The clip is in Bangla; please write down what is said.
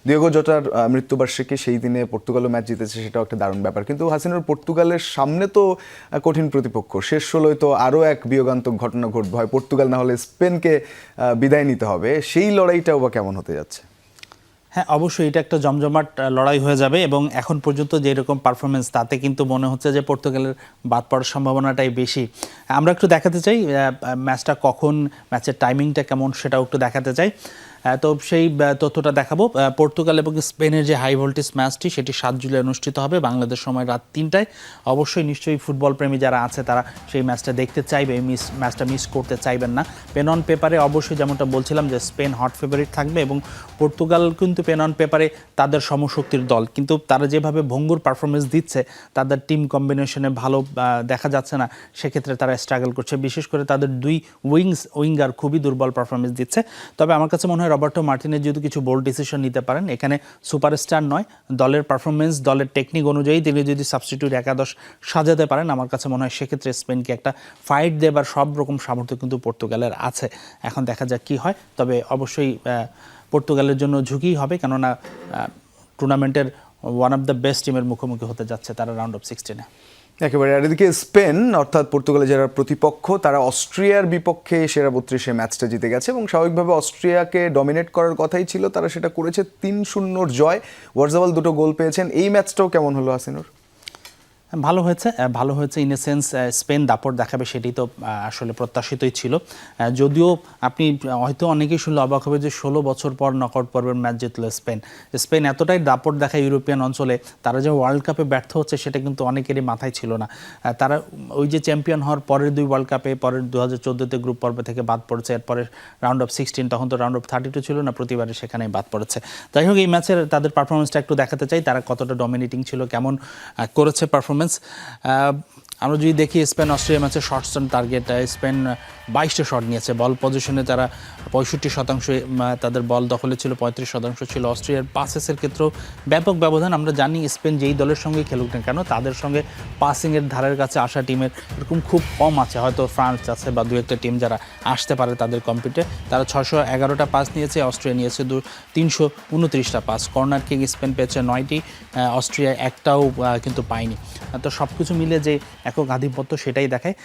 ডিয়েগো জোটার মৃত্যুবার্ষিকী, সেই দিনে পর্তুগালও ম্যাচ জিতেছে, সেটাও একটা দারুণ ব্যাপার। কিন্তু হাসিনুর, পর্তুগালের সামনে তো কঠিন প্রতিপক্ষ, শেষ 16-য় তো আরও এক বিয়োগান্তক ঘটনা ঘটবে, হয় পর্তুগাল না হলে স্পেনকে বিদায় নিতে হবে। সেই লড়াইটাও বা কেমন হতে যাচ্ছে? হ্যাঁ, অবশ্যই এটা একটা জমজমাট লড়াই হয়ে যাবে এবং এখন পর্যন্ত যেরকম পারফরমেন্স তাতে কিন্তু মনে হচ্ছে যে পর্তুগালের বাদ পড়ার সম্ভাবনাটাই বেশি। আমরা একটু দেখাতে চাই ম্যাচটা কখন, ম্যাচের টাইমিংটা কেমন সেটাও একটু দেখাতে চাই। তো সেই তথ্যটা দেখাবো। পর্তুগাল এবং স্পেনের যে হাই ভোল্টেজ ম্যাচটি, সেটি 7 জুলাই অনুষ্ঠিত হবে বাংলাদেশ সময় রাত 3টায়। অবশ্যই নিশ্চয়ই ফুটবল প্রেমী যারা আছে তারা সেই ম্যাচটা দেখতে চাইবে, ম্যাচটা মিস করতে চাইবেন না। পেন অন পেপারে অবশ্যই যেমনটা বলছিলাম যে স্পেন হট ফেভারিট থাকবে এবং পর্তুগাল কিন্তু পেন অন পেপারে তাদের সমশক্তির দল, কিন্তু তারা যেভাবে ভঙ্গুর পারফরমেন্স দিচ্ছে, তাদের টিম কম্বিনেশনে ভালো দেখা যাচ্ছে না, সেক্ষেত্রে তারা স্ট্রাগল করছে। বিশেষ করে তাদের দুই উইঙ্গার খুবই দুর্বল পারফরমেন্স দিচ্ছে। তবে আমার কাছে মনে হয় রবার্টো মার্টিনেজ যদি কিছু বোল্ড ডিসিশন নিতে পারেন, এখানে সুপারস্টার নয়, দলের পারফরমেন্স, দলের টেকনিক অনুযায়ী তিনি যদি সাবস্টিটিউট একাদশ সাজাতে পারেন, আমার কাছে মনে হয় সেক্ষেত্রে স্পেনকে একটা ফাইট দেবার সব রকম সামর্থ্য কিন্তু পর্তুগালের আছে। এখন দেখা যাক কী হয়। তবে অবশ্যই পর্তুগালের জন্য ঝুঁকিই হবে, কেননা টুর্নামেন্টের ওয়ান অফ দ্য বেস্ট টিমের মুখোমুখি হতে যাচ্ছে তারা রাউন্ড অফ 16-এ। একেবারে। আর এদিকে স্পেন, অর্থাৎ পর্তুগালের যারা প্রতিপক্ষ, তারা অস্ট্রিয়ার বিপক্ষে সেরা 32-এ ম্যাচটা জিতে গেছে এবং স্বাভাবিকভাবে অস্ট্রিয়াকে ডমিনেট করার কথাই ছিল, তারা সেটা করেছে। 3-0 জয়, ওয়ারজাবাল 2টো গোল পেয়েছেন। এই ম্যাচটাও কেমন হলো হাসিনুর? ভালো হয়েছে ইন এ সেন্স স্পেন দাপট দেখাবে সেটি তো আসলে প্রত্যাশিতই ছিল। যদিও আপনি হয়তো অনেকেই শুনলে অবাক হবে যে 16 বছর পর নকআউট পর্বের ম্যাচ জিতলো স্পেন এতটাই দাপট দেখায় ইউরোপিয়ান অঞ্চলে, তারা যে ওয়ার্ল্ড কাপে ব্যর্থ হচ্ছে সেটা কিন্তু অনেকেরই মাথায় ছিল না। তারা ওই যে চ্যাম্পিয়ন হওয়ার পরের 2 ওয়ার্ল্ড কাপে, পরের 2014-তে গ্রুপ পর্ব থেকে বাদ পড়েছে, এরপরে রাউন্ড অফ 16, তখন তো রাউন্ড অফ 32 ছিল না, প্রতিবারে সেখানেই বাদ পড়েছে। যাই হোক, এই ম্যাচের তাদের পারফরমেন্সটা একটু দেখাতে চাই, তারা কতটা ডমিনেটিং ছিল, কেমন করেছে পারফরমেন্স। আমরা যদি দেখি স্পেন অস্ট্রিয়া ম্যাচে শর্টস অন টার্গেট, স্পেন 22টা শট নিয়েছে, বল পজিশনে তারা 65% তাদের বল দখলে ছিল, 35% ছিল। অস্ট্রিয়ার পাসেসের ক্ষেত্রেও ব্যাপক ব্যবধান। আমরা জানি স্পেন যেই দলের সঙ্গে খেলুক না কেন, তাদের সঙ্গে পাসিংয়ের ধারের কাছে আসা টিমের এরকম খুব কম আছে, হয়তো ফ্রান্স আছে বা 2-একটা টিম যারা আসতে পারে তাদের কম্পিটে। তারা 611টা পাস নিয়েছে, অস্ট্রিয়া নিয়েছে 329টা পাস। কর্নার কিক স্পেন পেয়েছে 9টি, অস্ট্রিয়া একটাও কিন্তু পায়নি। তো সব কিছু মিলে যে একক আধিপত্য সেটাই দেখায়।